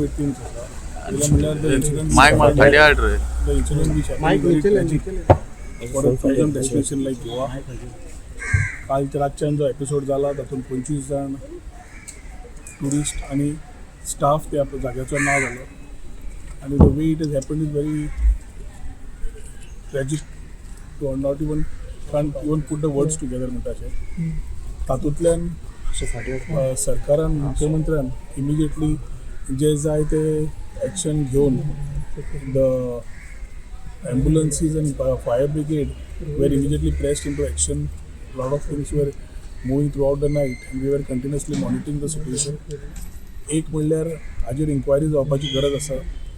victims आसा. The incident which happened very tragic for a tourism destination like Goa. कालच्या रातच्यान जो episode जाला तातूंत 25 जाण टुरिस्ट आणि स्टाफ त्या जाग्याचो ना जालो आणि the way it is happened is very tragic to not even can't even put the words together म्हणटाचे. तातूंतल्यान सरकारान मुख्यमंत्र्यान इमिजिएटली जे जाय ते एक्शन घेवन the ambulances and fire brigade were immediately pressed into action. A lot of things were moving throughout the night and we were continuously monitoring the situation. एक म्हणल्यार हाजेर इन्क्वायरी जावपाची गरज आसा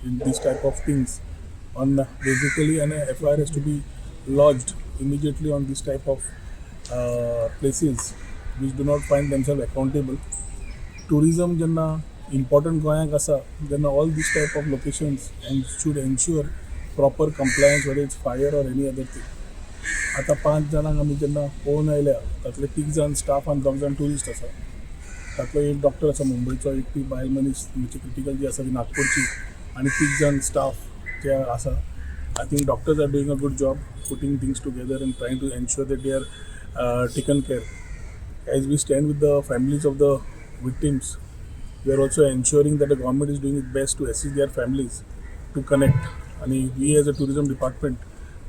in these type of things. On basically an FIR has to be lodged immediately on this type of places which do not find themselves accountable. Tourism jenna important गोंयांक आसा जेन्ना all these type of locations and should ensure proper compliance whether it's fire or any other thing. आता 5 जाणांक आमी जेन्ना पळोवन आयल्या तातले 3 जाण स्टाफ आनी 2 जाण टुरिस्ट आसा. तातलो एक डॉक्टर आसा मुंबयचो, एक ती बायल मनीस म्हणजे क्रिटिकल जी आसा ती नागपूरची आनी 3 जाण स्टाफ जे आसा. I think doctors are doing a good job putting things together and trying to ensure that they are taken care. As we stand with the families of the victims we are also ensuring that the government is doing its best to assist their families to connect. And we as a tourism department,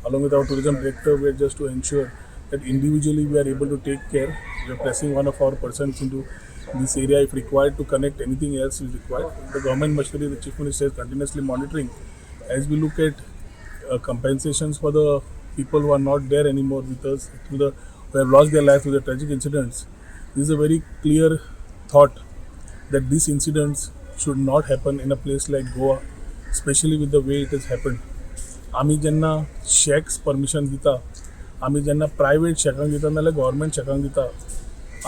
along with our tourism director, we are just to ensure that individually we are able to take care. We are pressing one of our persons into this area if required to connect anything else is required. The government machinery, the chief minister is continuously monitoring. As we look at compensations for the people who are not there anymore with us, who have lost their life through the tragic incidents, this is a very clear thought that these incidents should not happen in a place like Goa, especially with the way it has happened. आमी जेन्ना shakes permission दिता, आमी जेन्ना private शेकांक दिता नाल्यार government शेकांक दिता,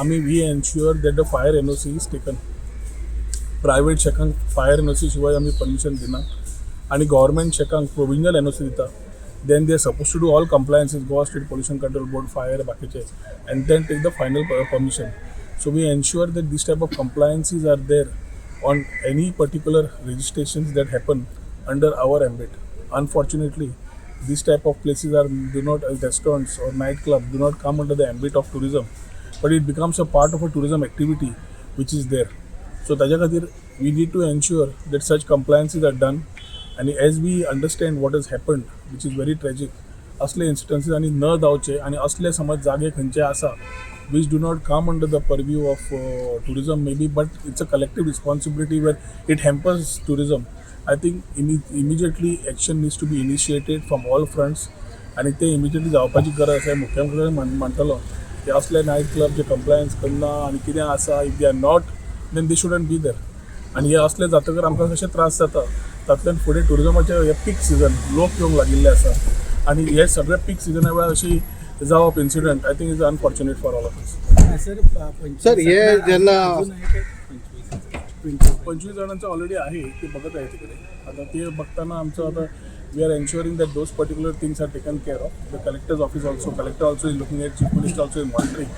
आमी we ensure that the fire NOC is taken. Private शेकांक फायर एनओसी शिवाय आमी परमिशन दिना आनी गव्हर्मेंट शेकांक प्रोविजनल एनओसी दिता. Then they are suppose to do all compliances, Goa state pollution control board, fire बाकीचे, and then take the final permission. So we ensure that this type of compliances are there on any particular registrations that happen under our ambit. Unfortunately, this type of places do not, as restaurants or nightclubs, do not come under the ambit of tourism, but it becomes a part of a tourism activity which is there. So ताज्या खातीर we need to ensure that such compliances are done, and as we understand what has happened, which is very tragic, असले incidences आनी न जावचे आनी असले समज जागे खंयचे आसा which do not come under the purview of tourism maybe, but it's a collective responsibility where it hampers tourism. I think immediately action needs to be initiated from all fronts आणि ते immediately जावपाची गरज आसा. मुख्यमंत्र्यान म्हणटलो की असले night club जे कंप्लायन्स करना आनी कितें आसा, if they are not then they shouldn't be there. आनी हे असले जातकर आमकां कशे त्रास जाता. तातूंतल्यान फुडें टुरिजमाचे हे पीक सिजन लोक येवंक लागिल्ले आसा आनी हे सगळे पीक सिजना वेळार अशी जावप incident I think is unfortunate for all of us. Sir हे जेन्ना 25 जणांचं ऑलरेडी आहे ते बघत आहे तिकडे. आता ते बघताना आमचं आता we are ensuring that those particular things are taken care of. The collector's office also, collector also is looking at, chief minister also is monitoring,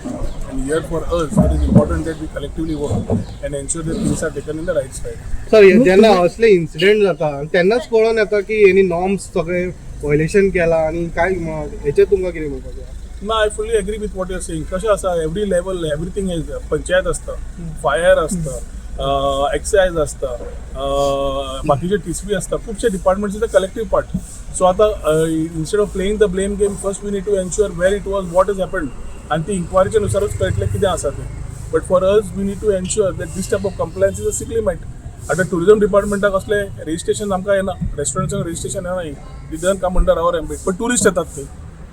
and here for us it is important that we collectively work and ensure that things are taken in the right side. Sir जेन्ना असले incident जाता तेन्नाच कळून येता की हेणी norms सगळे violation केला आणि काय हेचेर तुमकां कितें म्हणपाचें? ना, I fully agree with what you are saying. कशें आसा every level everything is panchayat आसता, फायर आसता, एक्सायज आसता, बाकीचे टीसीबी आसता, खुबशे departments is a collective part. So आतां instead of playing the blame game first we need to ensure where it was, what is happened, आनी ती इन्क्वायरीच्या नुसारच कळटलें कितें आसा तें. But for us we need to ensure that this type of compliance is a sickly mat. आता tourism डिपार्टमेंटाक असले रजिस्ट्रेशन आमकां येना, रेस्टॉरंट्सांक रजिस्ट्रेशन येना, ती doesn't come under our ambit. But tourist येतात ते.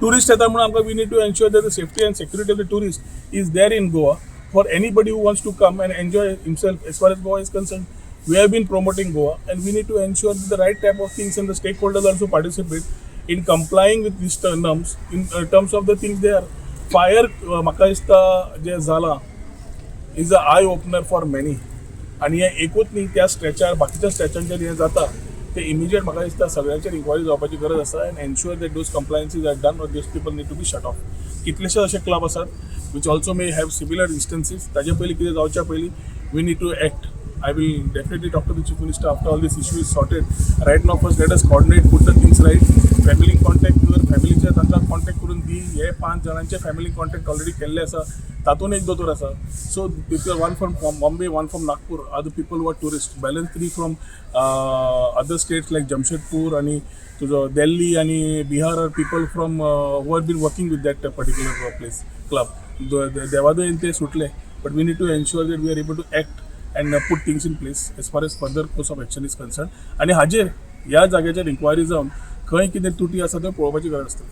टुरिस्ट येतात म्हणून आमकां we need to ensure that the safety and security of the tourist is there in Goa for anybody who wants to come and enjoy himself. As far as Goa is concerned, we have been promoting Goa and we need to ensure that the right type of things and the stakeholders also participate in complying with these norms in terms of the things they are. Fire म्हाका दिसता जे जाला is a eye opener for many. आणि हे एकूच न्ही, त्या स्ट्रेचार बाकीच्या स्ट्रेचांचेर हे जाता ते इमिजिएट म्हाका दिसता सगळ्यांचेर इन्क्वायरी जावपाची गरज आसा and ensure that those compliances are done or those people need to be shut off. कितलेशे असे क्लब आसात which also may have similar instances. ताजे पयलीं कितें जावच्या पयलीं we need to act I will definitely talk to the chief minister after all this issue is sorted. Right now, first let us coordinate, put the things right. Family contact जर फॅमिलीच्या तांकां contact करून दी. हे 5 जाणांचे family contact already केल्ले आसा. तातूंत एक दोतोर आसा. So people, one from Bombay, one from Nagpur are the people who are tourists. Balance 3 from other states like Jamshedpur आणि तुझं Delhi आणि Bihar are people from who have been working with that particular place club. देवादयेन ते सुटले. But we need to ensure that we are able to act and put things in place as far as further course of action is concerned. आणि हाजेर ह्या जाग्याचेर inquiry जावन खंय कितें त्रुटी आसा त्यो पळोवपाची गरज आसतली.